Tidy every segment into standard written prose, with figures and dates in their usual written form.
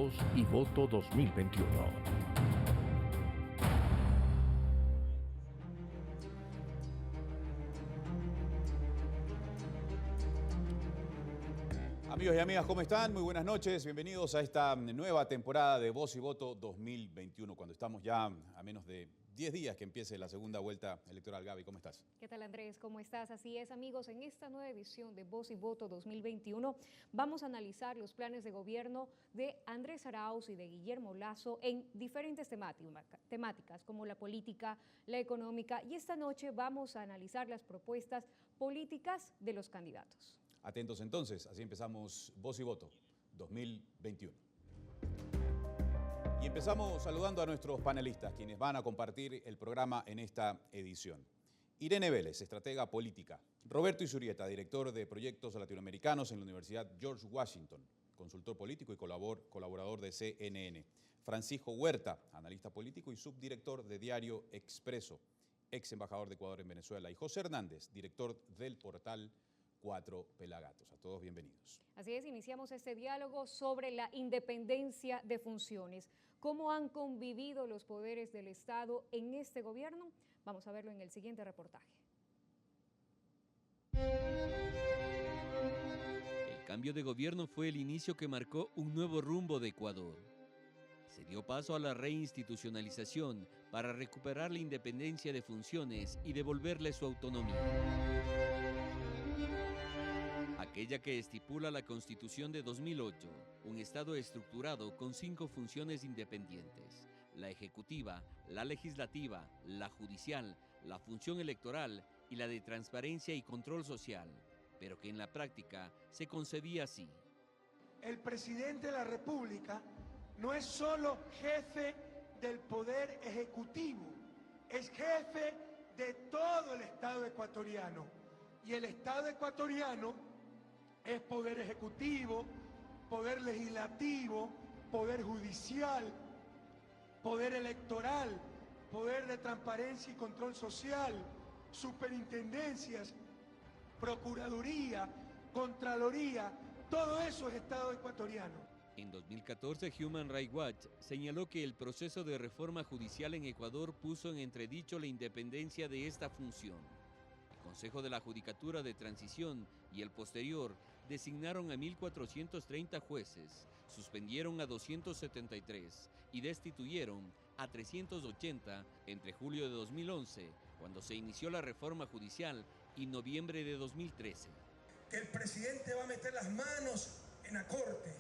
Voz y Voto 2021. Amigos y amigas, ¿cómo están? Muy buenas noches. Bienvenidos a esta nueva temporada de Voz y Voto 2021, cuando estamos ya a menos de 10 días que empiece la segunda vuelta electoral. Gaby, ¿cómo estás? ¿Qué tal, Andrés? ¿Cómo estás? Así es, amigos, en esta nueva edición de Voz y Voto 2021 vamos a analizar los planes de gobierno de Andrés Arauz y de Guillermo Lasso en diferentes temáticas como la política, la económica, y esta noche vamos a analizar las propuestas políticas de los candidatos. Atentos entonces, así empezamos Voz y Voto 2021. Y empezamos saludando a nuestros panelistas, quienes van a compartir el programa en esta edición. Irene Vélez, estratega política. Roberto Isurieta, director de proyectos latinoamericanos en la Universidad George Washington, consultor político y colaborador de CNN. Francisco Huerta, analista político y subdirector de Diario Expreso, ex embajador de Ecuador en Venezuela. Y José Hernández, director del portal Cuatro Pelagatos. A todos bienvenidos. Así es, iniciamos este diálogo sobre la independencia de funciones. ¿Cómo han convivido los poderes del Estado en este gobierno? Vamos a verlo en el siguiente reportaje. El cambio de gobierno fue el inicio que marcó un nuevo rumbo de Ecuador. Se dio paso a la reinstitucionalización para recuperar la independencia de funciones y devolverle su autonomía. Aquella que estipula la Constitución de 2008, un Estado estructurado con 5 funciones independientes: la ejecutiva, la legislativa, la judicial, la función electoral y la de transparencia y control social, pero que en la práctica se concebía así. El presidente de la República no es solo jefe del Poder Ejecutivo, es jefe de todo el Estado ecuatoriano. Y el Estado ecuatoriano es poder ejecutivo, poder legislativo, poder judicial, poder electoral, poder de transparencia y control social, superintendencias, procuraduría, contraloría, todo eso es Estado ecuatoriano. En 2014, Human Rights Watch señaló que el proceso de reforma judicial en Ecuador puso en entredicho la independencia de esta función. El Consejo de la Judicatura de Transición y el posterior designaron a 1.430 jueces, suspendieron a 273 y destituyeron a 380 entre julio de 2011, cuando se inició la reforma judicial, y noviembre de 2013. Que el presidente va a meter las manos en la Corte,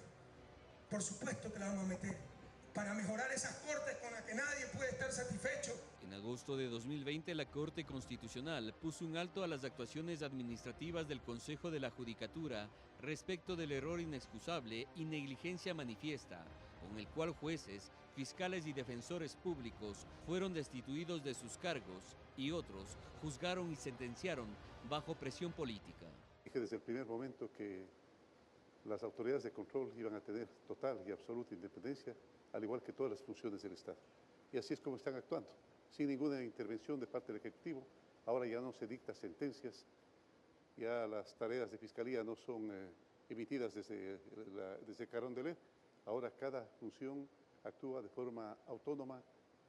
por supuesto que la vamos a meter, para mejorar esas cortes con las que nadie puede estar satisfecho. En agosto de 2020, la Corte Constitucional puso un alto a las actuaciones administrativas del Consejo de la Judicatura respecto del error inexcusable y negligencia manifiesta, con el cual jueces, fiscales y defensores públicos fueron destituidos de sus cargos y otros juzgaron y sentenciaron bajo presión política. Dije desde el primer momento que las autoridades de control iban a tener total y absoluta independencia, al igual que todas las funciones del Estado. Y así es como están actuando, sin ninguna intervención de parte del Ejecutivo. Ahora ya no se dictan sentencias, ya las tareas de Fiscalía no son emitidas desde Carondelet. Ahora cada función actúa de forma autónoma,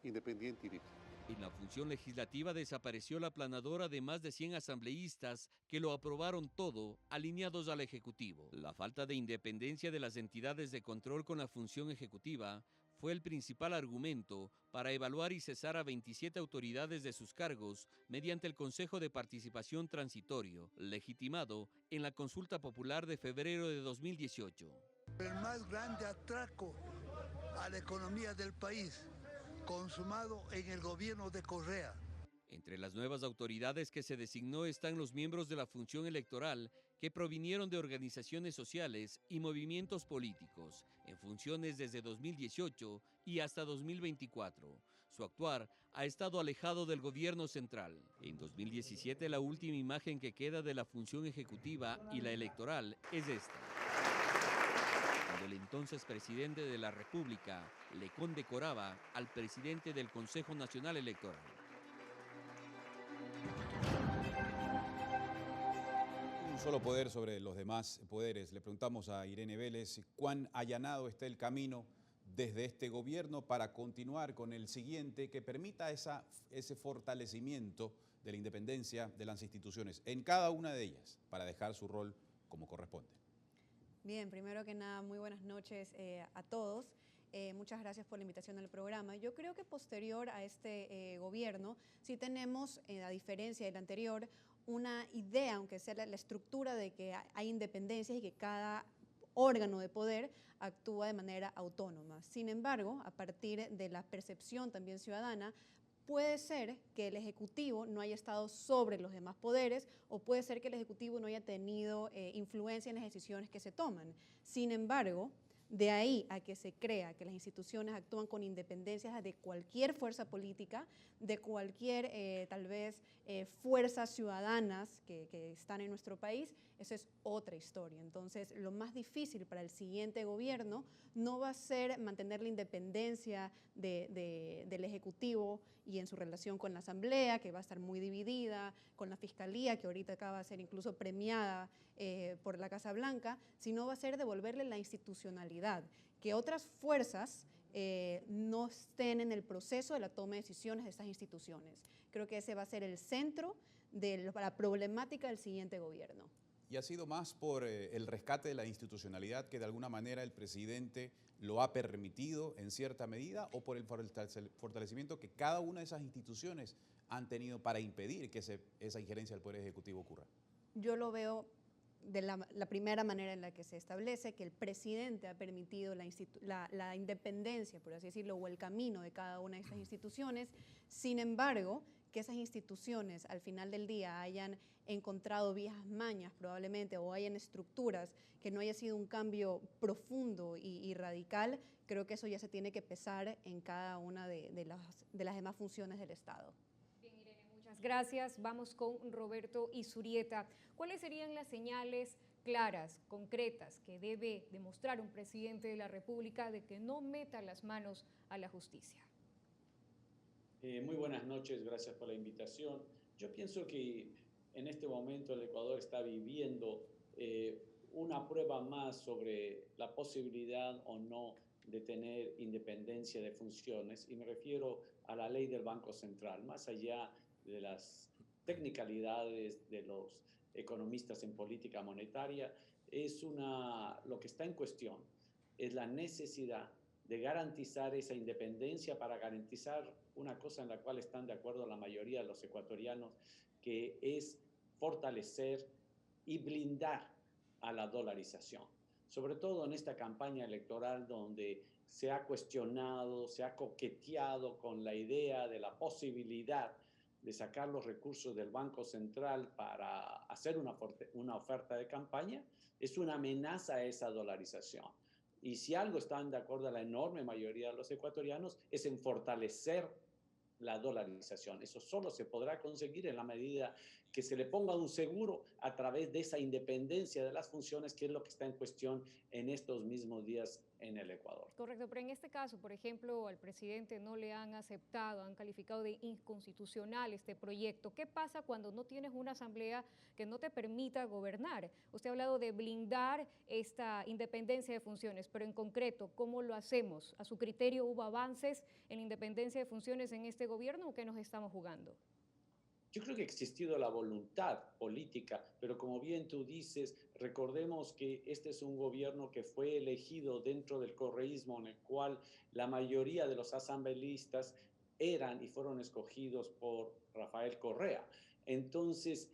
independiente y libre. En la función legislativa desapareció la aplanadora de más de 100 asambleístas que lo aprobaron todo, alineados al Ejecutivo. La falta de independencia de las entidades de control con la función ejecutiva fue el principal argumento para evaluar y cesar a 27 autoridades de sus cargos mediante el Consejo de Participación Transitorio, legitimado en la consulta popular de febrero de 2018. El más grande atraco a la economía del país, consumado en el gobierno de Correa. Entre las nuevas autoridades que se designó están los miembros de la función electoral que provinieron de organizaciones sociales y movimientos políticos, en funciones desde 2018 y hasta 2024. Su actuar ha estado alejado del gobierno central. En 2017, la última imagen que queda de la función ejecutiva y la electoral es esta, cuando el entonces presidente de la República le condecoraba al presidente del Consejo Nacional Electoral. Un solo poder sobre los demás poderes. Le preguntamos a Irene Vélez cuán allanado está el camino desde este gobierno para continuar con el siguiente que permita ese fortalecimiento de la independencia de las instituciones en cada una de ellas para dejar su rol como corresponde? Bien, primero que nada, muy buenas noches a todos. Muchas gracias por la invitación al programa. Yo creo que posterior a este gobierno sí tenemos, a diferencia del anterior, una idea, aunque sea la estructura de que hay independencias y que cada órgano de poder actúa de manera autónoma. Sin embargo, a partir de la percepción también ciudadana, puede ser que el Ejecutivo no haya estado sobre los demás poderes o puede ser que el Ejecutivo no haya tenido influencia en las decisiones que se toman. Sin embargo, de ahí a que se crea que las instituciones actúan con independencia de cualquier fuerza política, de cualquier tal vez fuerzas ciudadanas que están en nuestro país, esa es otra historia. Entonces, lo más difícil para el siguiente gobierno no va a ser mantener la independencia del Ejecutivo y en su relación con la Asamblea, que va a estar muy dividida, con la Fiscalía, que ahorita acaba de ser incluso premiada por la Casa Blanca, sino va a ser devolverle la institucionalidad, que otras fuerzas no estén en el proceso de la toma de decisiones de estas instituciones. Creo que ese va a ser el centro de la problemática del siguiente gobierno. ¿Y ha sido más por el rescate de la institucionalidad que de alguna manera el presidente lo ha permitido en cierta medida o por el fortalecimiento que cada una de esas instituciones han tenido para impedir que esa injerencia del Poder Ejecutivo ocurra? Yo lo veo de la primera manera en la que se establece que el presidente ha permitido la independencia, por así decirlo, o el camino de cada una de estas instituciones. Sin embargo, que esas instituciones al final del día hayan encontrado viejas mañas probablemente o hayan estructuras que no haya sido un cambio profundo y radical, creo que eso ya se tiene que pesar en cada una de las demás funciones del Estado. Bien, Irene, muchas gracias. Vamos con Roberto Izurieta. ¿Cuáles serían las señales claras, concretas, que debe demostrar un presidente de la República de que no meta las manos a la justicia? Muy buenas noches, gracias por la invitación. Yo pienso que en este momento el Ecuador está viviendo una prueba más sobre la posibilidad o no de tener independencia de funciones, y me refiero a la ley del Banco Central, más allá de las tecnicalidades de los economistas en política monetaria, lo que está en cuestión es la necesidad de garantizar esa independencia para garantizar una cosa en la cual están de acuerdo la mayoría de los ecuatorianos, que es fortalecer y blindar a la dolarización. Sobre todo en esta campaña electoral donde se ha cuestionado, se ha coqueteado con la idea de la posibilidad de sacar los recursos del Banco Central para hacer una oferta de campaña, es una amenaza a esa dolarización. Y si algo están de acuerdo a la enorme mayoría de los ecuatorianos es en fortalecer la dolarización. Eso solo se podrá conseguir en la medida que se le ponga un seguro a través de esa independencia de las funciones, que es lo que está en cuestión en estos mismos días en el Ecuador. Correcto, pero en este caso, por ejemplo, al presidente no le han aceptado, han calificado de inconstitucional este proyecto. ¿Qué pasa cuando no tienes una asamblea que no te permita gobernar? Usted ha hablado de blindar esta independencia de funciones, pero en concreto, ¿cómo lo hacemos? ¿A su criterio hubo avances en la independencia de funciones en este gobierno o qué nos estamos jugando? Yo creo que ha existido la voluntad política, pero como bien tú dices, recordemos que este es un gobierno que fue elegido dentro del correísmo, en el cual la mayoría de los asambleístas eran y fueron escogidos por Rafael Correa. Entonces,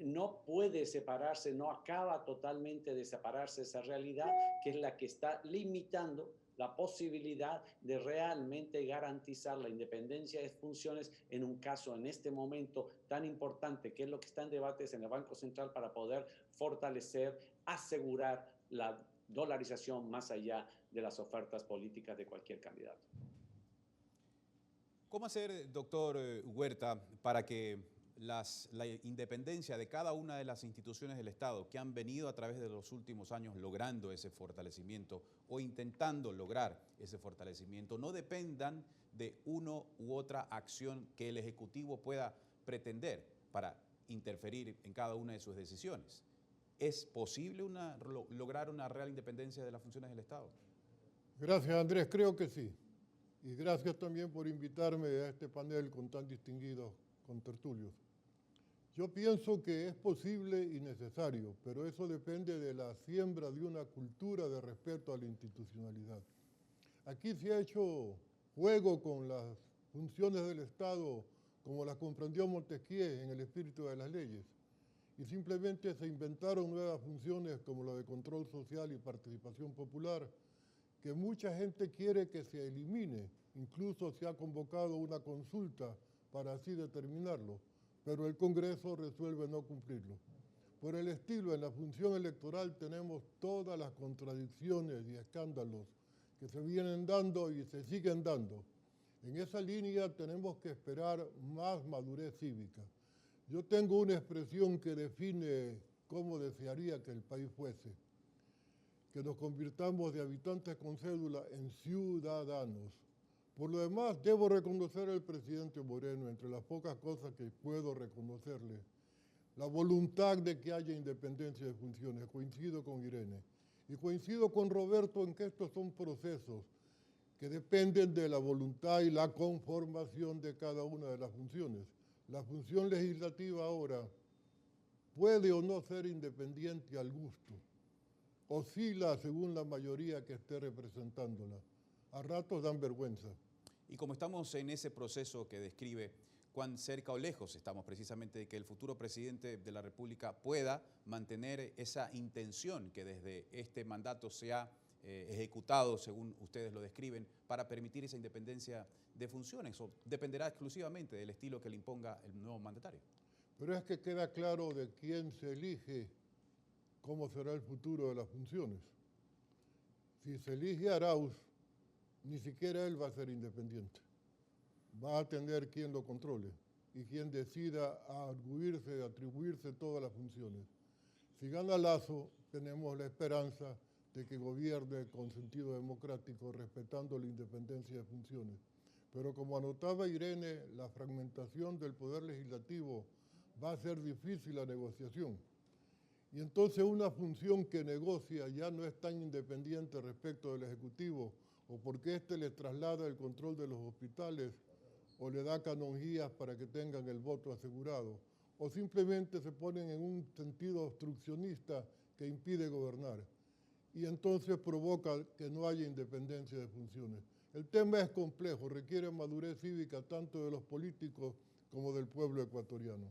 no puede separarse, no acaba totalmente de separarse esa realidad, que es la que está limitando la posibilidad de realmente garantizar la independencia de funciones en un caso en este momento tan importante, que es lo que está en debates en el Banco Central, para poder fortalecer, asegurar la dolarización más allá de las ofertas políticas de cualquier candidato. ¿Cómo hacer, doctor Huerta, para que la independencia de cada una de las instituciones del Estado que han venido a través de los últimos años logrando ese fortalecimiento o intentando lograr ese fortalecimiento no dependan de una u otra acción que el Ejecutivo pueda pretender para interferir en cada una de sus decisiones? ¿Es posible lograr una real independencia de las funciones del Estado? Gracias, Andrés, creo que sí. Y gracias también por invitarme a este panel con tan distinguidos contertulios. Yo pienso que es posible y necesario, pero eso depende de la siembra de una cultura de respeto a la institucionalidad. Aquí se ha hecho juego con las funciones del Estado como las comprendió Montesquieu en el espíritu de las leyes, y simplemente se inventaron nuevas funciones como la de control social y participación popular, que mucha gente quiere que se elimine. Incluso se ha convocado una consulta para así determinarlo, pero el Congreso resuelve no cumplirlo. Por el estilo, en la función electoral tenemos todas las contradicciones y escándalos que se vienen dando y se siguen dando. En esa línea tenemos que esperar más madurez cívica. Yo tengo una expresión que define cómo desearía que el país fuese: que nos convirtamos de habitantes con cédula en ciudadanos. Por lo demás, debo reconocer al presidente Moreno, entre las pocas cosas que puedo reconocerle, la voluntad de que haya independencia de funciones. Coincido con Irene y coincido con Roberto en que estos son procesos que dependen de la voluntad y la conformación de cada una de las funciones. La función legislativa ahora puede o no ser independiente al gusto. Oscila según la mayoría que esté representándola. A ratos dan vergüenza. Y como estamos en ese proceso que describe, ¿cuán cerca o lejos estamos precisamente de que el futuro presidente de la República pueda mantener esa intención que desde este mandato se ha ejecutado, según ustedes lo describen, para permitir esa independencia de funciones, o dependerá exclusivamente del estilo que le imponga el nuevo mandatario? Pero es que queda claro de quién se elige cómo será el futuro de las funciones. Si se elige a Arauz, ni siquiera él va a ser independiente. Va a tener quien lo controle y quien decida atribuirse todas las funciones. Si gana Lasso, tenemos la esperanza de que gobierne con sentido democrático, respetando la independencia de funciones. Pero como anotaba Irene, la fragmentación del poder legislativo va a ser difícil la negociación. Y entonces una función que negocia ya no es tan independiente respecto del Ejecutivo, o porque éste le traslada el control de los hospitales, o le da canonjías para que tengan el voto asegurado, o simplemente se ponen en un sentido obstruccionista que impide gobernar. Y entonces provoca que no haya independencia de funciones. El tema es complejo, requiere madurez cívica tanto de los políticos como del pueblo ecuatoriano.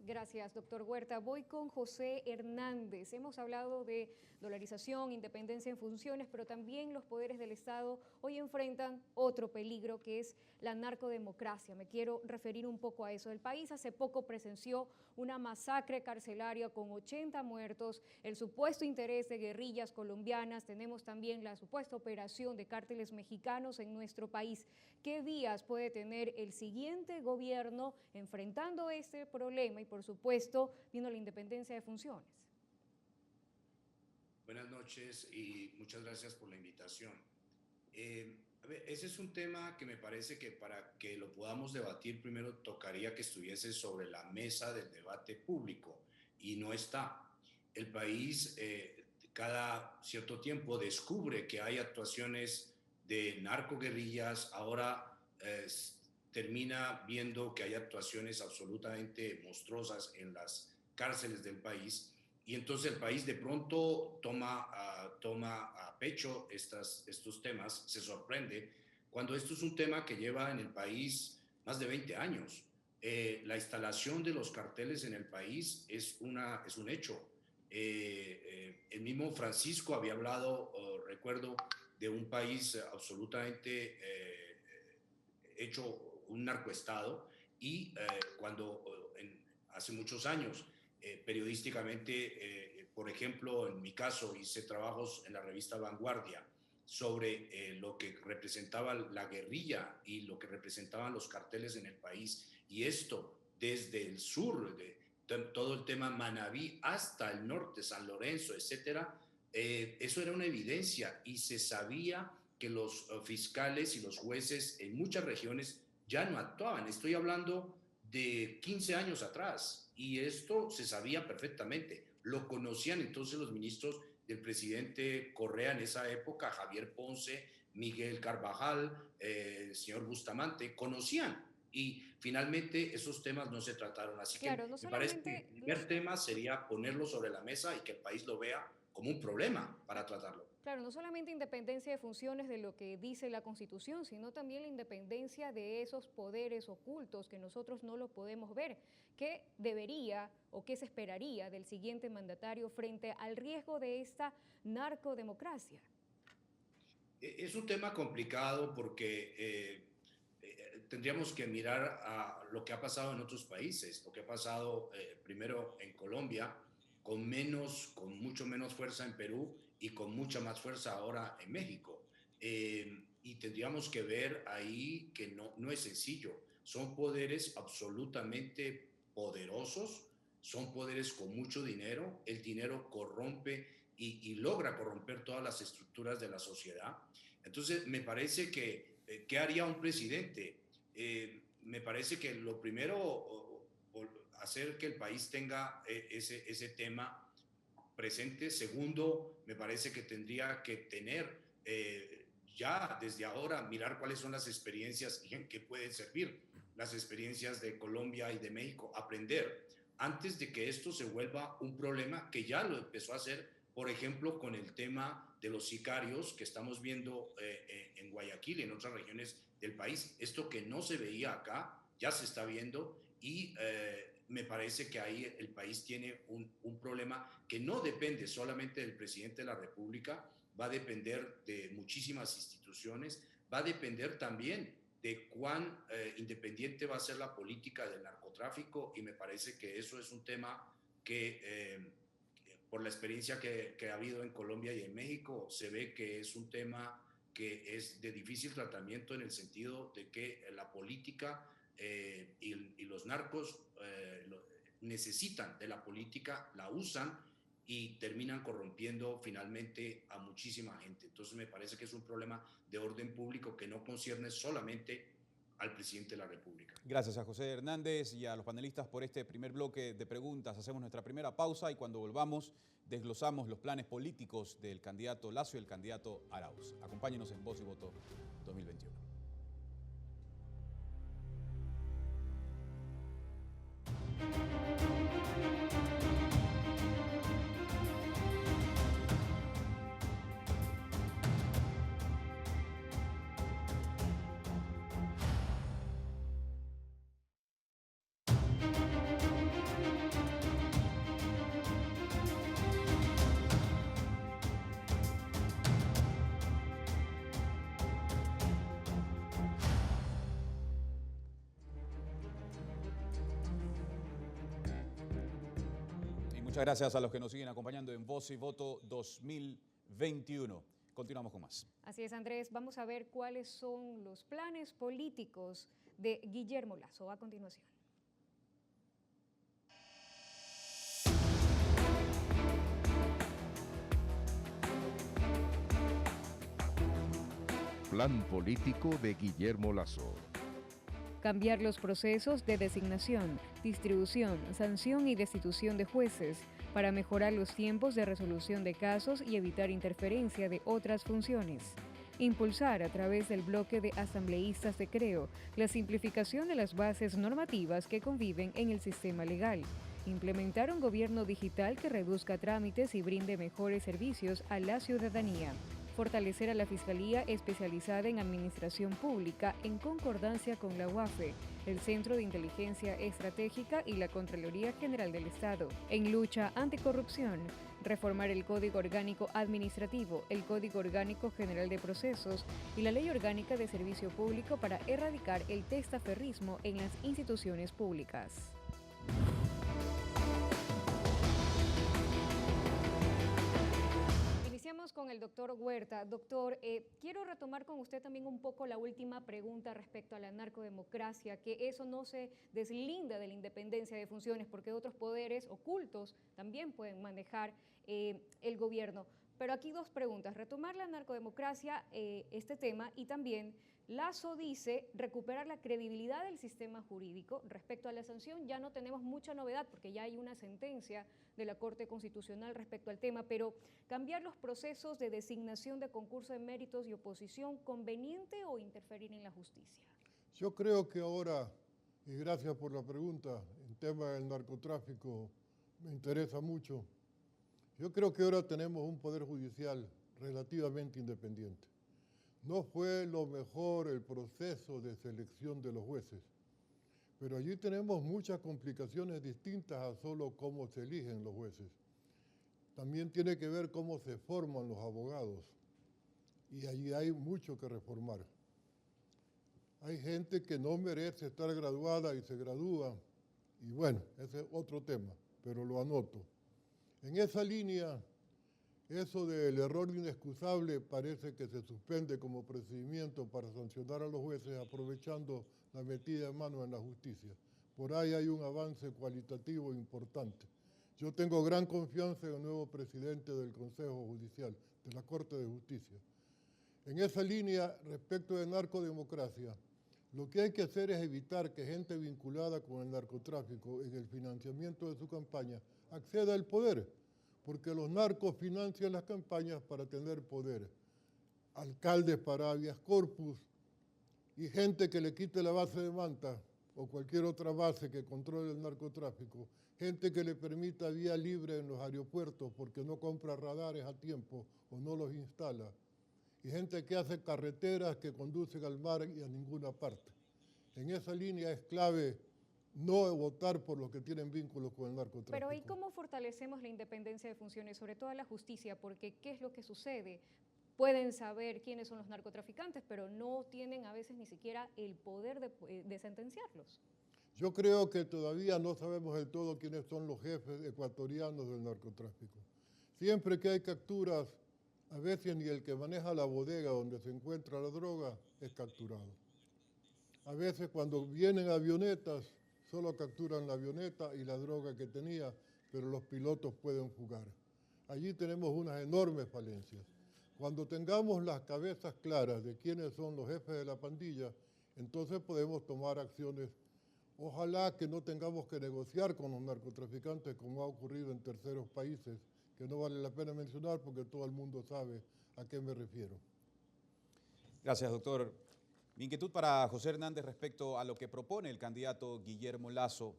Gracias, doctor Huerta. Voy con José Hernández. Hemos hablado de dolarización, independencia en funciones, pero también los poderes del Estado hoy enfrentan otro peligro, que es la narcodemocracia. Me quiero referir un poco a eso. El país hace poco presenció una masacre carcelaria con 80 muertos, el supuesto interés de guerrillas colombianas. Tenemos también la supuesta operación de cárteles mexicanos en nuestro país. ¿Qué vías puede tener el siguiente gobierno enfrentando este problema y, por supuesto, viendo la independencia de funciones? Buenas noches y muchas gracias por la invitación. A ver, ese es un tema que me parece que para que lo podamos debatir primero tocaría que estuviese sobre la mesa del debate público y no está. El país cada cierto tiempo descubre que hay actuaciones de narcoguerrillas, ahora termina viendo que hay actuaciones absolutamente monstruosas en las cárceles del país. Y entonces el país de pronto toma a pecho estos temas, se sorprende, cuando esto es un tema que lleva en el país más de 20 años. La instalación de los carteles en el país es un hecho. El mismo Francisco había hablado, recuerdo, de un país absolutamente hecho un narcoestado, y cuando hace muchos años, periodísticamente, por ejemplo, en mi caso, hice trabajos en la revista Vanguardia sobre lo que representaba la guerrilla y lo que representaban los carteles en el país. Y esto desde el sur, de todo el tema Manabí hasta el norte, San Lorenzo, etcétera, eso era una evidencia y se sabía que los fiscales y los jueces en muchas regiones ya no actuaban. Estoy hablando de 15 años atrás. Y esto se sabía perfectamente. Lo conocían entonces los ministros del presidente Correa en esa época, Javier Ponce, Miguel Carvajal, el señor Bustamante, conocían. Y finalmente esos temas no se trataron. Así Claro, que no me parece que solamente el primer tema sería ponerlo sobre la mesa y que el país lo vea como un problema para tratarlo. Claro, no solamente independencia de funciones de lo que dice la Constitución, sino también la independencia de esos poderes ocultos que nosotros no los podemos ver. ¿Qué debería o qué se esperaría del siguiente mandatario frente al riesgo de esta narcodemocracia? Es un tema complicado porque tendríamos que mirar a lo que ha pasado en otros países, lo que ha pasado primero en Colombia, con mucho menos fuerza en Perú y con mucha más fuerza ahora en México. Y tendríamos que ver ahí que no es sencillo. Son poderes absolutamente poderosos, son poderes con mucho dinero, el dinero corrompe y logra corromper todas las estructuras de la sociedad. Entonces, me parece que, ¿qué haría un presidente? Me parece que lo primero, hacer que el país tenga ese tema presente. Segundo, me parece que tendría que tener ya desde ahora, mirar cuáles son las experiencias y en qué pueden servir las experiencias de Colombia y de México, aprender antes de que esto se vuelva un problema que ya lo empezó a hacer, por ejemplo, con el tema de los sicarios que estamos viendo en Guayaquil y en otras regiones del país. Esto que no se veía acá, ya se está viendo y me parece que ahí el país tiene un problema que no depende solamente del presidente de la República, va a depender de muchísimas instituciones, va a depender también de cuán independiente va a ser la política del narcotráfico y me parece que eso es un tema que por la experiencia que ha habido en Colombia y en México se ve que es un tema que es de difícil tratamiento en el sentido de que la política y los narcos necesitan de la política, la usan y terminan corrompiendo finalmente a muchísima gente. Entonces me parece que es un problema de orden público que no concierne solamente al presidente de la República. Gracias a José Hernández y a los panelistas por este primer bloque de preguntas. Hacemos nuestra primera pausa y cuando volvamos desglosamos los planes políticos del candidato Lasso y el candidato Arauz. Acompáñenos en Voz y Voto 2021. Muchas gracias a los que nos siguen acompañando en Voz y Voto 2021. Continuamos con más. Así es, Andrés. Vamos a ver cuáles son los planes políticos de Guillermo Lasso a continuación. Plan político de Guillermo Lasso. Cambiar los procesos de designación, distribución, sanción y destitución de jueces para mejorar los tiempos de resolución de casos y evitar interferencia de otras funciones. Impulsar a través del bloque de asambleístas de Creo la simplificación de las bases normativas que conviven en el sistema legal. Implementar un gobierno digital que reduzca trámites y brinde mejores servicios a la ciudadanía. Fortalecer a la Fiscalía especializada en Administración Pública en concordancia con la UAFE, el Centro de Inteligencia Estratégica y la Contraloría General del Estado. En lucha anticorrupción, reformar el Código Orgánico Administrativo, el Código Orgánico General de Procesos y la Ley Orgánica de Servicio Público para erradicar el testaferrismo en las instituciones públicas. Con el doctor Huerta. Doctor, quiero retomar con usted también un poco la última pregunta respecto a la narcodemocracia, que eso no se deslinda de la independencia de funciones porque otros poderes ocultos también pueden manejar el gobierno. Pero aquí dos preguntas. Retomar la narcodemocracia, este tema, y también Lasso dice recuperar la credibilidad del sistema jurídico. Respecto a la sanción ya no tenemos mucha novedad porque ya hay una sentencia de la Corte Constitucional respecto al tema, pero cambiar los procesos de designación de concurso de méritos y oposición, ¿conveniente o interferir en la justicia? Yo creo que ahora, y gracias por la pregunta, el tema del narcotráfico me interesa mucho. Yo creo que ahora tenemos un poder judicial relativamente independiente. No fue lo mejor el proceso de selección de los jueces, pero allí tenemos muchas complicaciones distintas a solo cómo se eligen los jueces. También tiene que ver cómo se forman los abogados, y allí hay mucho que reformar. Hay gente que no merece estar graduada y se gradúa, y bueno, ese es otro tema, pero lo anoto. En esa línea, eso del error inexcusable parece que se suspende como procedimiento para sancionar a los jueces aprovechando la metida de mano en la justicia. Por ahí hay un avance cualitativo importante. Yo tengo gran confianza en el nuevo presidente del Consejo Judicial, de la Corte de Justicia. En esa línea, respecto de narcodemocracia, lo que hay que hacer es evitar que gente vinculada con el narcotráfico en el financiamiento de su campaña acceda al poder, porque los narcos financian las campañas para tener poder. Alcaldes para habeas corpus y gente que le quite la base de Manta o cualquier otra base que controle el narcotráfico, gente que le permita vía libre en los aeropuertos porque no compra radares a tiempo o no los instala, y gente que hace carreteras que conducen al mar y a ninguna parte. En esa línea es clave no votar por los que tienen vínculos con el narcotráfico. Pero ¿y cómo fortalecemos la independencia de funciones, sobre todo la justicia? Porque ¿qué es lo que sucede? Pueden saber quiénes son los narcotraficantes, pero no tienen a veces ni siquiera el poder de sentenciarlos. Yo creo que todavía no sabemos del todo quiénes son los jefes ecuatorianos del narcotráfico. Siempre que hay capturas, a veces ni el que maneja la bodega donde se encuentra la droga es capturado. A veces cuando vienen avionetas, solo capturan la avioneta y la droga que tenía, pero los pilotos pueden fugar. Allí tenemos unas enormes falencias. Cuando tengamos las cabezas claras de quiénes son los jefes de la pandilla, entonces podemos tomar acciones. Ojalá que no tengamos que negociar con los narcotraficantes como ha ocurrido en terceros países, que no vale la pena mencionar porque todo el mundo sabe a qué me refiero. Gracias, doctor. Mi inquietud para José Hernández respecto a lo que propone el candidato Guillermo Lasso.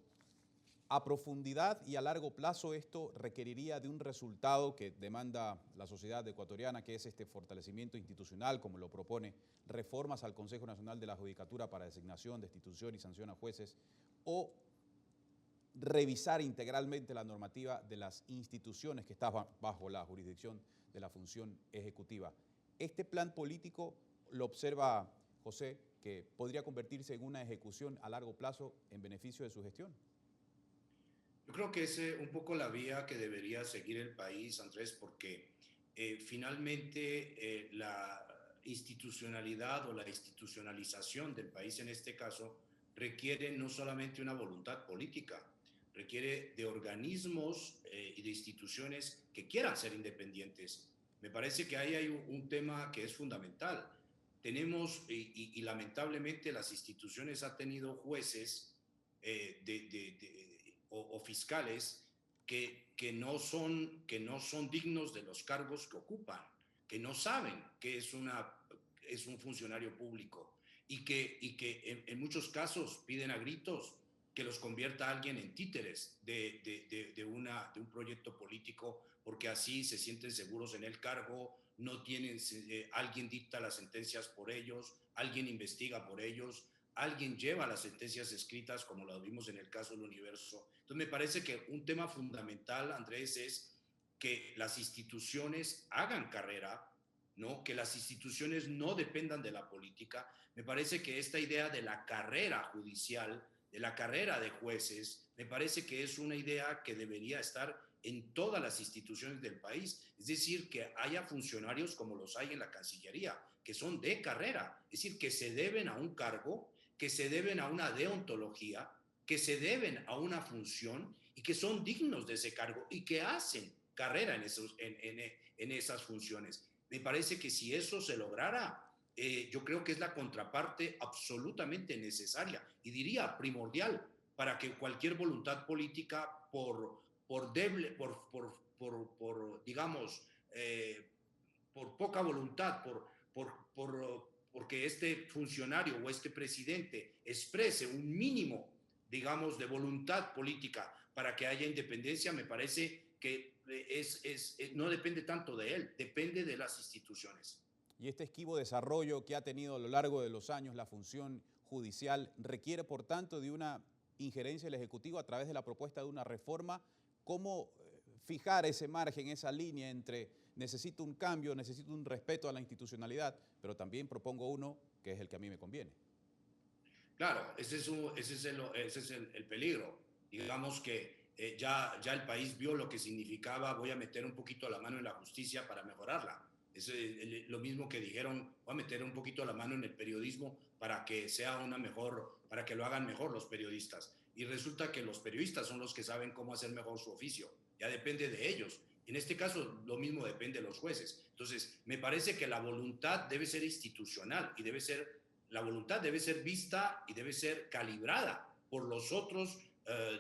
A profundidad y a largo plazo esto requeriría de un resultado que demanda la sociedad ecuatoriana, que es este fortalecimiento institucional, como lo propone, reformas al Consejo Nacional de la Judicatura para designación, destitución y sanción a jueces, o revisar integralmente la normativa de las instituciones que estaban bajo la jurisdicción de la función ejecutiva. Este plan político lo observa José, que podría convertirse en una ejecución a largo plazo en beneficio de su gestión. Yo creo que es un poco la vía que debería seguir el país, Andrés, porque finalmente la institucionalidad o la institucionalización del país en este caso requiere no solamente una voluntad política, requiere de organismos y de instituciones que quieran ser independientes. Me parece que ahí hay un tema que es fundamental. Tenemos, y lamentablemente las instituciones han tenido jueces o fiscales que no son dignos de los cargos que ocupan, que no saben que es un funcionario público y que en muchos casos piden a gritos que los convierta a alguien en títeres de un proyecto político, porque así se sienten seguros en el cargo, no tienen, alguien dicta las sentencias por ellos, alguien investiga por ellos, alguien lleva las sentencias escritas, como lo vimos en el caso del Universo. Entonces me parece que un tema fundamental, Andrés, es que las instituciones hagan carrera, ¿no? Que las instituciones no dependan de la política. Me parece que esta idea de la carrera judicial, de la carrera de jueces, me parece que es una idea que debería estar en todas las instituciones del país. Es decir, que haya funcionarios como los hay en la Cancillería, que son de carrera, es decir, que se deben a un cargo, que se deben a una deontología, que se deben a una función y que son dignos de ese cargo y que hacen carrera en esas funciones. Me parece que si eso se lograra, yo creo que es la contraparte absolutamente necesaria y diría primordial para que cualquier voluntad política digamos, por poca voluntad, porque este funcionario o este presidente exprese un mínimo, digamos, de voluntad política para que haya independencia, me parece que no depende tanto de él, depende de las instituciones. Y este esquivo desarrollo que ha tenido a lo largo de los años la función judicial requiere, por tanto, de una injerencia del Ejecutivo a través de la propuesta de una reforma. ¿Cómo fijar ese margen, esa línea entre necesito un cambio, necesito un respeto a la institucionalidad, pero también propongo uno que es el que a mí me conviene? Claro, ese es el peligro. Digamos que ya el país vio lo que significaba, voy a meter un poquito la mano en la justicia para mejorarla. Es lo mismo que dijeron, voy a meter un poquito la mano en el periodismo para que para que lo hagan mejor los periodistas. Y resulta que los periodistas son los que saben cómo hacer mejor su oficio. Ya depende de ellos. En este caso, lo mismo depende de los jueces. Entonces, me parece que la voluntad debe ser institucional y la voluntad debe ser vista y debe ser calibrada por los otros,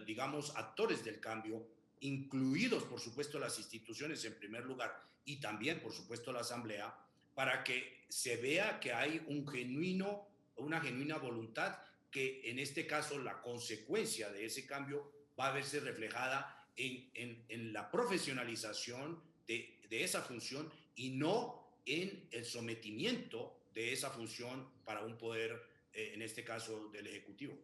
digamos, actores del cambio, incluidos, por supuesto, las instituciones en primer lugar y también, por supuesto, la Asamblea, para que se vea que hay una genuina voluntad, que en este caso la consecuencia de ese cambio va a verse reflejada en la profesionalización de esa función y no en el sometimiento de esa función para un poder, en este caso, del Ejecutivo.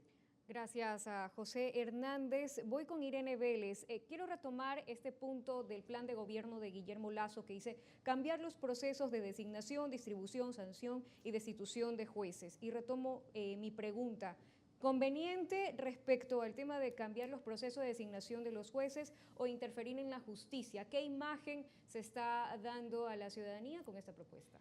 Gracias a José Hernández. Voy con Irene Vélez. Quiero retomar este punto del plan de gobierno de Guillermo Lasso que dice cambiar los procesos de designación, distribución, sanción y destitución de jueces. Y retomo mi pregunta. ¿Conveniente respecto al tema de cambiar los procesos de designación de los jueces o interferir en la justicia? ¿Qué imagen se está dando a la ciudadanía con esta propuesta?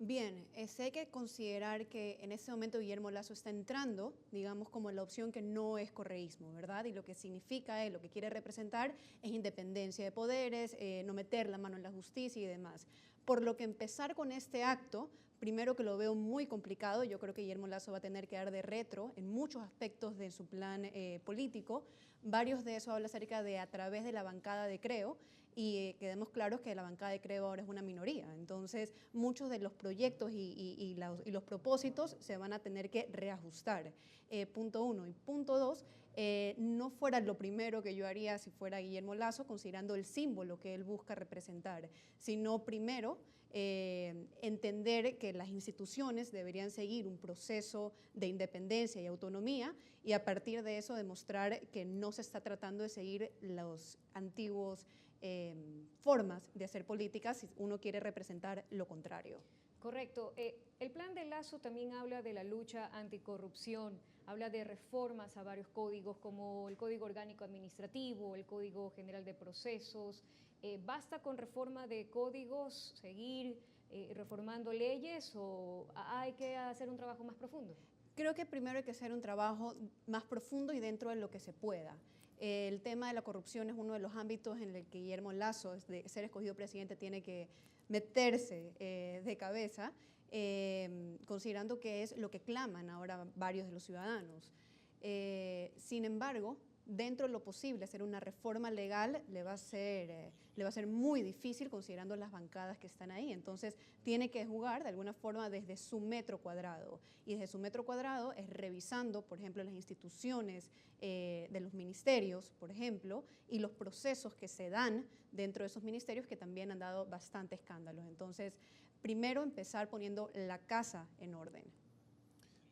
Bien, hay que considerar que en este momento Guillermo Lasso está entrando, digamos, como la opción que no es correísmo, ¿verdad? Y lo que significa, lo que quiere representar es independencia de poderes, no meter la mano en la justicia y demás. Por lo que empezar con este acto, primero que lo veo muy complicado, yo creo que Guillermo Lasso va a tener que dar de retro en muchos aspectos de su plan político. Varios de eso habla acerca de a través de la bancada de Creo, y quedemos claros que la bancada de Creo ahora es una minoría. Entonces, muchos de los proyectos y los propósitos se van a tener que reajustar. Punto uno. Y punto dos, no fuera lo primero que yo haría si fuera Guillermo Lasso, considerando el símbolo que él busca representar, sino primero entender que las instituciones deberían seguir un proceso de independencia y autonomía y a partir de eso demostrar que no se está tratando de seguir los antiguos formas de hacer política si uno quiere representar lo contrario. Correcto. El plan de Lasso también habla de la lucha anticorrupción, habla de reformas a varios códigos como el Código Orgánico Administrativo, el Código General de Procesos. ¿Basta con reforma de códigos, seguir reformando leyes o hay que hacer un trabajo más profundo? Creo que primero hay que hacer un trabajo más profundo y dentro de lo que se pueda. El tema de la corrupción es uno de los ámbitos en el que Guillermo Lasso, de ser escogido presidente, tiene que meterse de cabeza, considerando que es lo que claman ahora varios de los ciudadanos. Sin embargo, dentro de lo posible, hacer una reforma legal le va a ser muy difícil considerando las bancadas que están ahí. Entonces, tiene que jugar de alguna forma desde su metro cuadrado. Y desde su metro cuadrado es revisando, por ejemplo, las instituciones de los ministerios, por ejemplo, y los procesos que se dan dentro de esos ministerios que también han dado bastante escándalos. Entonces, primero empezar poniendo la casa en orden.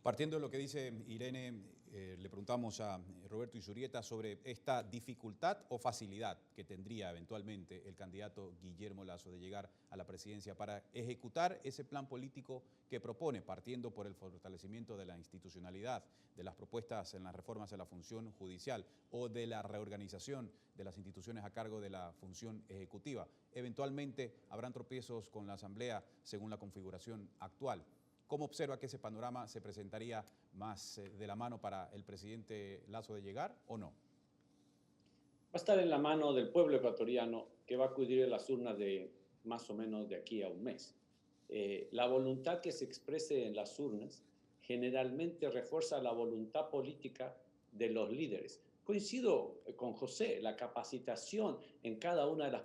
Partiendo de lo que dice Irene, le preguntamos a Roberto Izurieta sobre esta dificultad o facilidad que tendría eventualmente el candidato Guillermo Lasso de llegar a la presidencia para ejecutar ese plan político que propone, partiendo por el fortalecimiento de la institucionalidad, de las propuestas en las reformas de la función judicial o de la reorganización de las instituciones a cargo de la función ejecutiva. Eventualmente habrán tropiezos con la Asamblea según la configuración actual. ¿Cómo observa que ese panorama se presentaría más de la mano para el presidente Lasso de llegar o no? va a estar en la mano del pueblo ecuatoriano que va a acudir a las urnas de más o menos de aquí a un mes. La voluntad que se exprese en las urnas generalmente refuerza la voluntad política de los líderes. Coincido con José, la capacitación en cada una de las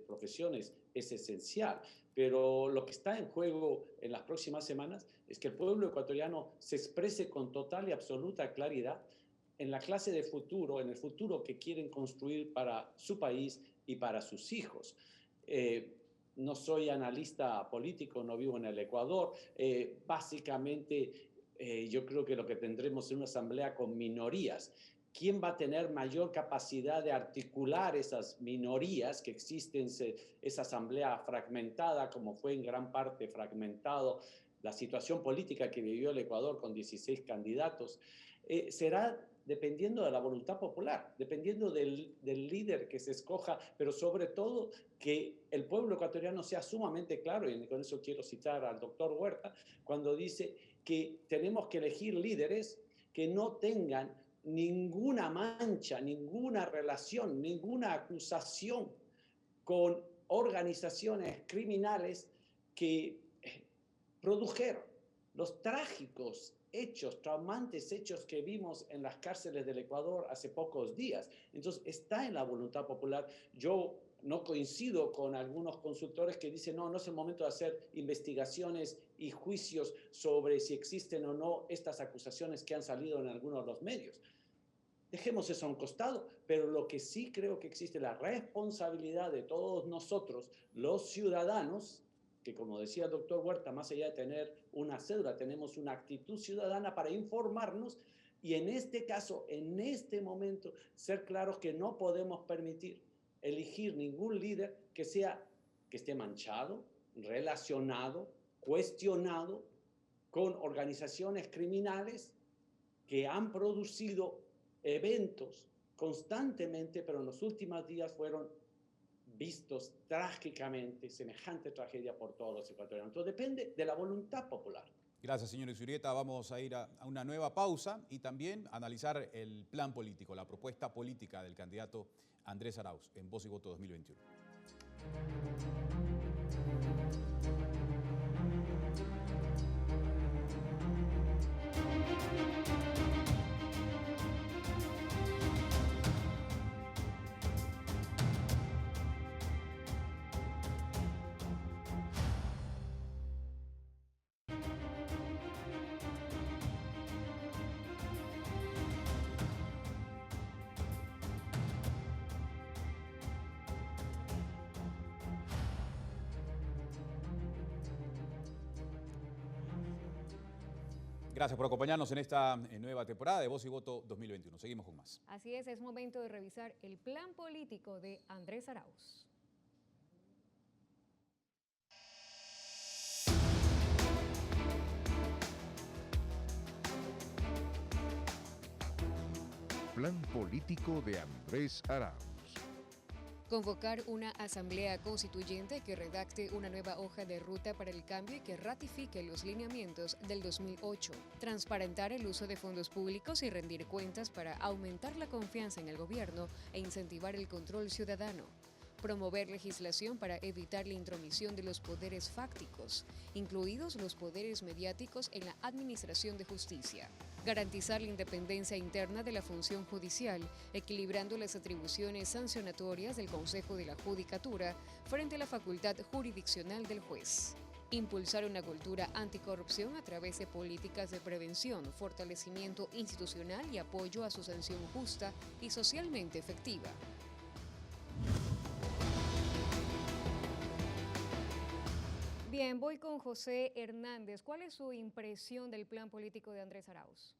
profesiones es esencial, pero lo que está en juego en las próximas semanas es que el pueblo ecuatoriano se exprese con total y absoluta claridad en la clase de futuro, en el futuro que quieren construir para su país y para sus hijos. No soy analista político, no vivo en el Ecuador. Básicamente, yo creo que lo que tendremos es una asamblea con minorías. ¿Quién va a tener mayor capacidad de articular esas minorías que existen, esa asamblea fragmentada, como fue en gran parte fragmentado la situación política que vivió el Ecuador con 16 candidatos? Será dependiendo de la voluntad popular, dependiendo del líder que se escoja, pero sobre todo que el pueblo ecuatoriano sea sumamente claro, y con eso quiero citar al doctor Huerta, cuando dice que tenemos que elegir líderes que no tengan ninguna mancha, ninguna relación, ninguna acusación con organizaciones criminales que produjeron los trágicos hechos, traumantes hechos que vimos en las cárceles del Ecuador hace pocos días. Entonces, está en la voluntad popular. Yo no coincido con algunos consultores que dicen, no es el momento de hacer investigaciones y juicios sobre si existen o no estas acusaciones que han salido en algunos de los medios. Dejemos eso a un costado, pero lo que sí creo que existe la responsabilidad de todos nosotros, los ciudadanos, que como decía el doctor Huerta, más allá de tener una cédula, tenemos una actitud ciudadana para informarnos y en este caso, en este momento, ser claros que no podemos permitir elegir ningún líder que esté manchado, relacionado, cuestionado con organizaciones criminales que han producido eventos constantemente, pero en los últimos días fueron vistos trágicamente, semejante tragedia por todos los ecuatorianos. Entonces depende de la voluntad popular. Gracias, señor Izurieta. Vamos a ir a una nueva pausa y también analizar el plan político, la propuesta política del candidato Andrés Arauz en Voz y Voto 2021. Gracias por acompañarnos en esta nueva temporada de Voz y Voto 2021. Seguimos con más. Así es momento de revisar el plan político de Andrés Arauz. Plan político de Andrés Arauz. Convocar una asamblea constituyente que redacte una nueva hoja de ruta para el cambio y que ratifique los lineamientos del 2008. Transparentar el uso de fondos públicos y rendir cuentas para aumentar la confianza en el gobierno e incentivar el control ciudadano. Promover legislación para evitar la intromisión de los poderes fácticos, incluidos los poderes mediáticos en la administración de justicia. Garantizar la independencia interna de la función judicial, equilibrando las atribuciones sancionatorias del Consejo de la Judicatura frente a la facultad jurisdiccional del juez. Impulsar una cultura anticorrupción a través de políticas de prevención, fortalecimiento institucional y apoyo a su sanción justa y socialmente efectiva. Bien, voy con José Hernández. ¿Cuál es su impresión del plan político de Andrés Arauz?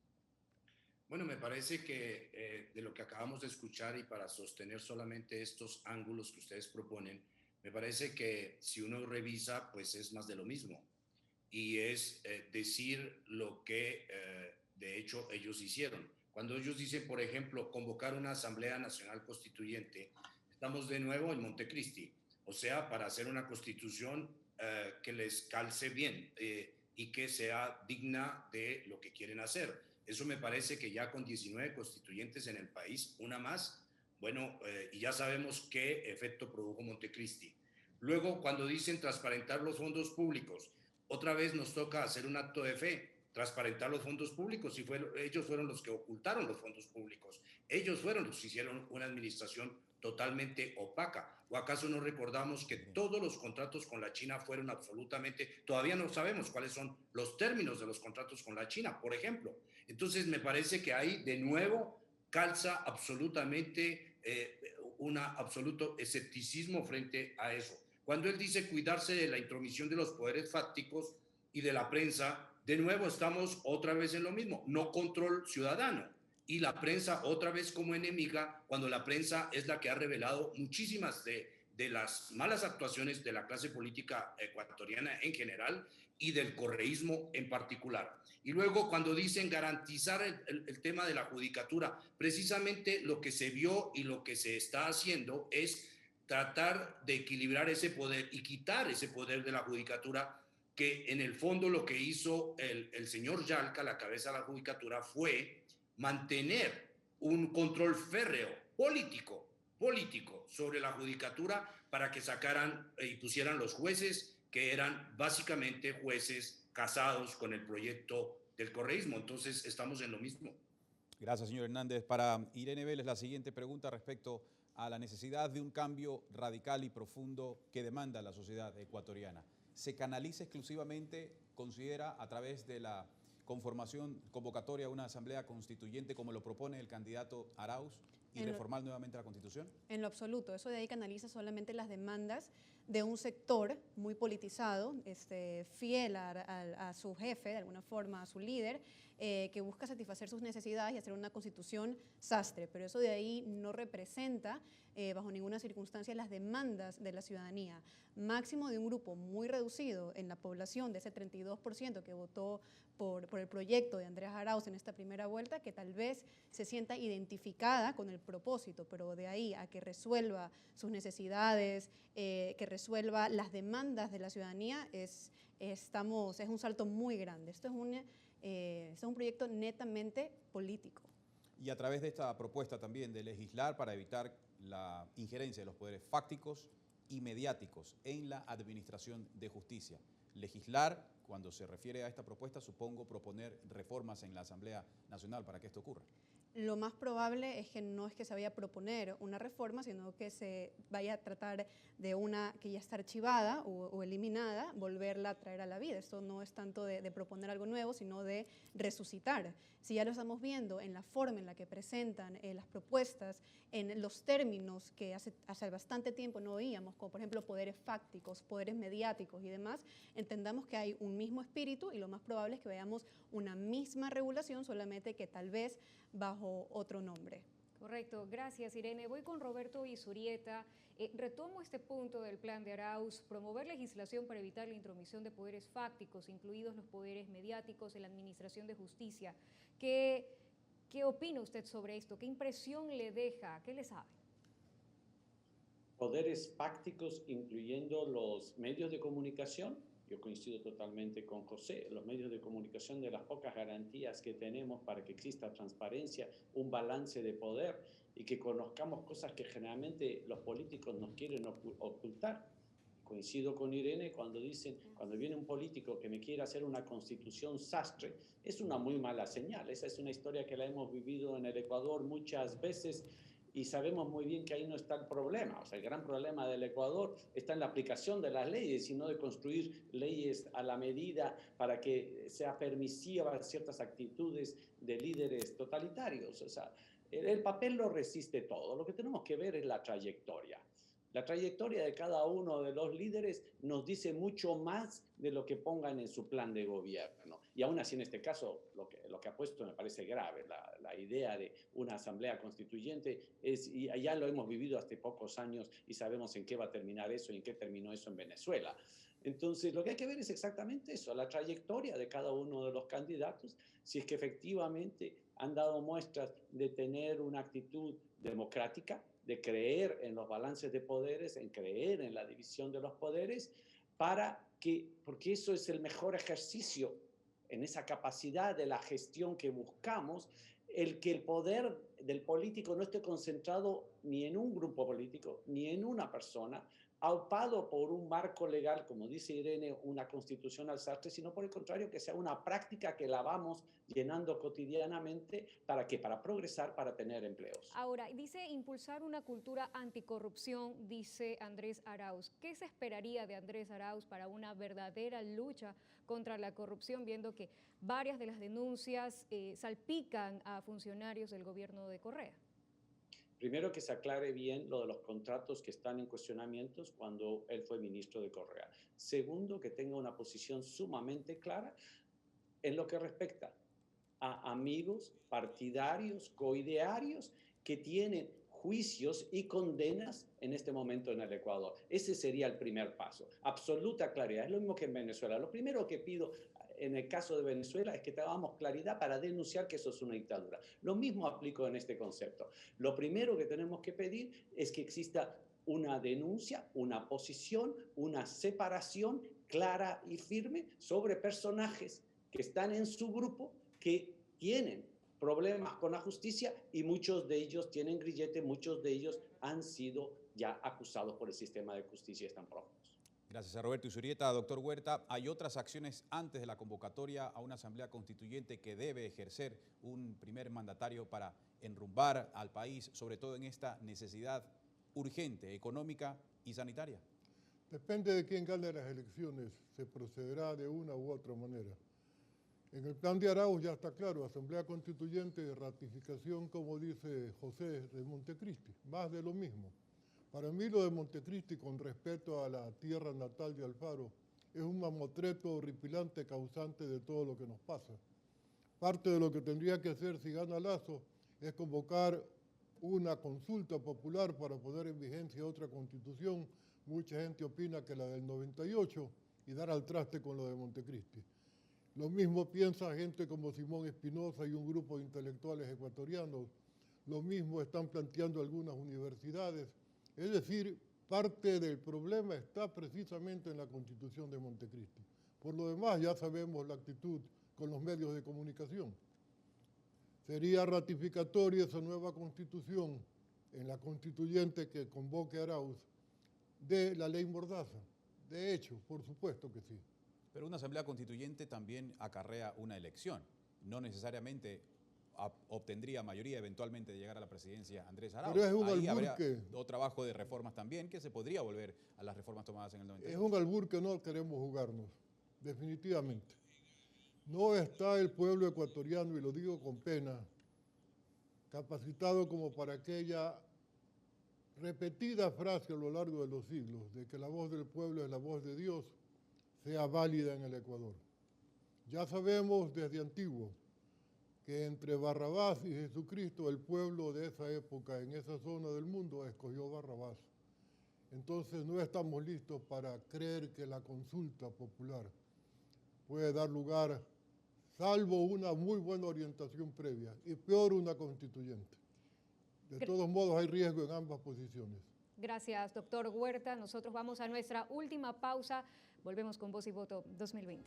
Bueno, me parece que de lo que acabamos de escuchar y para sostener solamente estos ángulos que ustedes proponen, me parece que si uno revisa, pues es más de lo mismo. Y es decir lo que de hecho ellos hicieron. Cuando ellos dicen, por ejemplo, convocar una Asamblea Nacional Constituyente, estamos de nuevo en Montecristi. O sea, para hacer una constitución que les calce bien y que sea digna de lo que quieren hacer. Eso me parece que ya con 19 constituyentes en el país, una más, Bueno, y ya sabemos qué efecto produjo Montecristi. Luego, cuando dicen transparentar los fondos públicos, otra vez nos toca hacer un acto de fe, transparentar los fondos públicos, y ellos fueron los que ocultaron los fondos públicos, ellos fueron los que hicieron una administración totalmente opaca. ¿O acaso no recordamos que todos los contratos con la China fueron absolutamente, todavía no sabemos cuáles son los términos de los contratos con la China, por ejemplo? Entonces me parece que ahí de nuevo calza absolutamente un absoluto escepticismo frente a eso. Cuando él dice cuidarse de la intromisión de los poderes fácticos y de la prensa, de nuevo estamos otra vez en lo mismo, no control ciudadano. Y la prensa otra vez como enemiga, cuando la prensa es la que ha revelado muchísimas de las malas actuaciones de la clase política ecuatoriana en general y del correísmo en particular. Y luego cuando dicen garantizar el tema de la judicatura, precisamente lo que se vio y lo que se está haciendo es tratar de equilibrar ese poder y quitar ese poder de la judicatura, que en el fondo lo que hizo el señor Yalca, la cabeza de la judicatura, fue mantener un control férreo político sobre la judicatura para que sacaran y pusieran los jueces que eran básicamente jueces casados con el proyecto del correísmo. Entonces estamos en lo mismo. Gracias, señor Hernández. Para Irene Vélez, la siguiente pregunta respecto a la necesidad de un cambio radical y profundo que demanda la sociedad ecuatoriana. ¿Se canaliza exclusivamente, considera, a través de la convocatoria a una asamblea constituyente como lo propone el candidato Arauz y reformar nuevamente la Constitución? En lo absoluto, eso de ahí canaliza solamente las demandas de un sector muy politizado, fiel a su jefe, de alguna forma a su líder, que busca satisfacer sus necesidades y hacer una constitución sastre, pero eso de ahí no representa bajo ninguna circunstancia las demandas de la ciudadanía, máximo de un grupo muy reducido en la población, de ese 32% que votó por el proyecto de Andrés Arauz en esta primera vuelta, que tal vez se sienta identificada con el propósito, pero de ahí a que resuelva sus necesidades, que resuelva las demandas de la ciudadanía, es un salto muy grande. Esto es un proyecto netamente político. Y a través de esta propuesta también de legislar para evitar la injerencia de los poderes fácticos y mediáticos en la administración de justicia. Legislar, cuando se refiere a esta propuesta, supongo proponer reformas en la Asamblea Nacional para que esto ocurra. Lo más probable es que no es que se vaya a proponer una reforma, sino que se vaya a tratar de una que ya está archivada o eliminada, volverla a traer a la vida. Esto no es tanto de proponer algo nuevo, sino de resucitar. Si ya lo estamos viendo en la forma en la que presentan las propuestas, en los términos que hace bastante tiempo no oíamos, como por ejemplo poderes fácticos, poderes mediáticos y demás, entendamos que hay un mismo espíritu y lo más probable es que veamos una misma regulación, solamente que tal vez bajo otro nombre. Correcto, gracias Irene. Voy con Roberto Izurieta. Retomo este punto del plan de Arauz, promover legislación para evitar la intromisión de poderes fácticos, incluidos los poderes mediáticos en la administración de justicia. ¿Qué opina usted sobre esto? ¿Qué impresión le deja? ¿Qué le sabe? Poderes fácticos, incluyendo los medios de comunicación. Yo coincido totalmente con José. Los medios de comunicación, de las pocas garantías que tenemos para que exista transparencia, un balance de poder y que conozcamos cosas que generalmente los políticos nos quieren ocultar. Coincido con Irene cuando dicen, cuando viene un político que me quiere hacer una constitución sastre, es una muy mala señal. Esa es una historia que la hemos vivido en el Ecuador muchas veces. Y sabemos muy bien que ahí no está el problema. O sea, el gran problema del Ecuador está en la aplicación de las leyes y no de construir leyes a la medida para que sea permisiva ciertas actitudes de líderes totalitarios. O sea, el papel lo resiste todo. Lo que tenemos que ver es la trayectoria. La trayectoria de cada uno de los líderes nos dice mucho más de lo que pongan en su plan de gobierno. Y aún así, en este caso, lo que ha puesto me parece grave. La idea de una asamblea constituyente y ya lo hemos vivido hace pocos años y sabemos en qué va a terminar eso y en qué terminó eso en Venezuela. Entonces, lo que hay que ver es exactamente eso, la trayectoria de cada uno de los candidatos, si es que efectivamente han dado muestras de tener una actitud democrática, de creer en los balances de poderes, en creer en la división de los poderes, porque eso es el mejor ejercicio en esa capacidad de la gestión que buscamos, el que el poder del político no esté concentrado ni en un grupo político, ni en una persona, aupado por un marco legal, como dice Irene, una constitución al sastre, sino por el contrario, que sea una práctica que la vamos llenando cotidianamente. ¿Para qué? Para progresar, para tener empleos. Ahora, dice impulsar una cultura anticorrupción, dice Andrés Arauz. ¿Qué se esperaría de Andrés Arauz para una verdadera lucha contra la corrupción, viendo que varias de las denuncias salpican a funcionarios del gobierno de Correa? Primero, que se aclare bien lo de los contratos que están en cuestionamientos cuando él fue ministro de Correa. Segundo, que tenga una posición sumamente clara en lo que respecta a amigos, partidarios, coidearios que tienen juicios y condenas en este momento en el Ecuador. Ese sería el primer paso. Absoluta claridad. Es lo mismo que en Venezuela. Lo primero que pido en el caso de Venezuela es que tengamos claridad para denunciar que eso es una dictadura. Lo mismo aplico en este concepto. Lo primero que tenemos que pedir es que exista una denuncia, una posición, una separación clara y firme sobre personajes que están en su grupo, que tienen problemas con la justicia y muchos de ellos tienen grillete, muchos de ellos han sido ya acusados por el sistema de justicia y están prófugos. Gracias a Roberto Izurieta. Doctor Huerta, ¿hay otras acciones antes de la convocatoria a una asamblea constituyente que debe ejercer un primer mandatario para enrumbar al país, sobre todo en esta necesidad urgente, económica y sanitaria? Depende de quién gane las elecciones, se procederá de una u otra manera. En el plan de Arauz ya está claro, asamblea constituyente, ratificación, como dice José, de Montecristi, más de lo mismo. Para mí lo de Montecristi, con respeto a la tierra natal de Alfaro, es un mamotreto horripilante causante de todo lo que nos pasa. Parte de lo que tendría que hacer si gana Lasso es convocar una consulta popular para poner en vigencia otra constitución. Mucha gente opina que la del 98 y dar al traste con lo de Montecristi. Lo mismo piensa gente como Simón Espinosa y un grupo de intelectuales ecuatorianos. Lo mismo están planteando algunas universidades. Es decir, parte del problema está precisamente en la Constitución de Montecristi. Por lo demás, ya sabemos la actitud con los medios de comunicación. Sería ratificatoria esa nueva Constitución en la constituyente que convoque Arauz de la ley Mordaza. De hecho, por supuesto que sí. Pero una asamblea constituyente también acarrea una elección. No necesariamente obtendría mayoría eventualmente de llegar a la presidencia Andrés Arauz. Pero es un Ahí albur habría que... otro trabajo de reformas también, que se podría volver a las reformas tomadas en el 98. Es un albur que no queremos jugarnos, definitivamente. No está el pueblo ecuatoriano, y lo digo con pena, capacitado como para aquella repetida frase a lo largo de los siglos, de que la voz del pueblo es la voz de Dios, sea válida en el Ecuador. Ya sabemos desde antiguo que entre Barrabás y Jesucristo, el pueblo de esa época, en esa zona del mundo, escogió Barrabás. Entonces no estamos listos para creer que la consulta popular puede dar lugar, salvo una muy buena orientación previa, y peor una constituyente. De todos modos hay riesgo en ambas posiciones. Gracias, doctor Huerta. Nosotros vamos a nuestra última pausa. Volvemos con Voz y Voto 2020.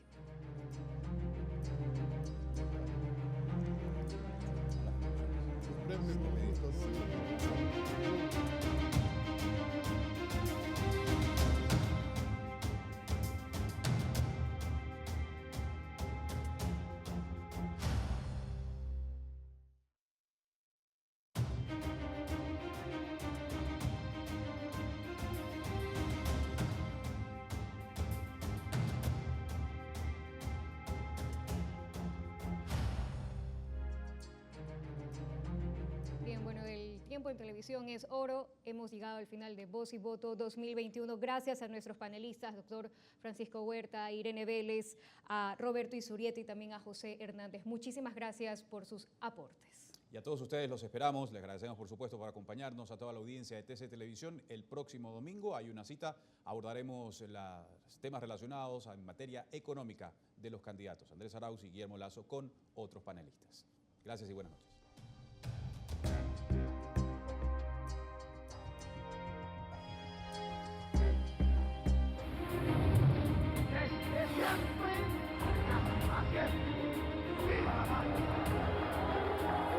En televisión es oro. Hemos llegado al final de Voz y Voto 2021. Gracias a nuestros panelistas, doctor Francisco Huerta, Irene Vélez, a Roberto Izurieta y también a José Hernández. Muchísimas gracias por sus aportes. Y a todos ustedes los esperamos. Les agradecemos, por supuesto, por acompañarnos, a toda la audiencia de TC Televisión. El próximo domingo hay una cita. Abordaremos los temas relacionados en materia económica de los candidatos Andrés Arauz y Guillermo Lasso con otros panelistas. Gracias y buenas noches.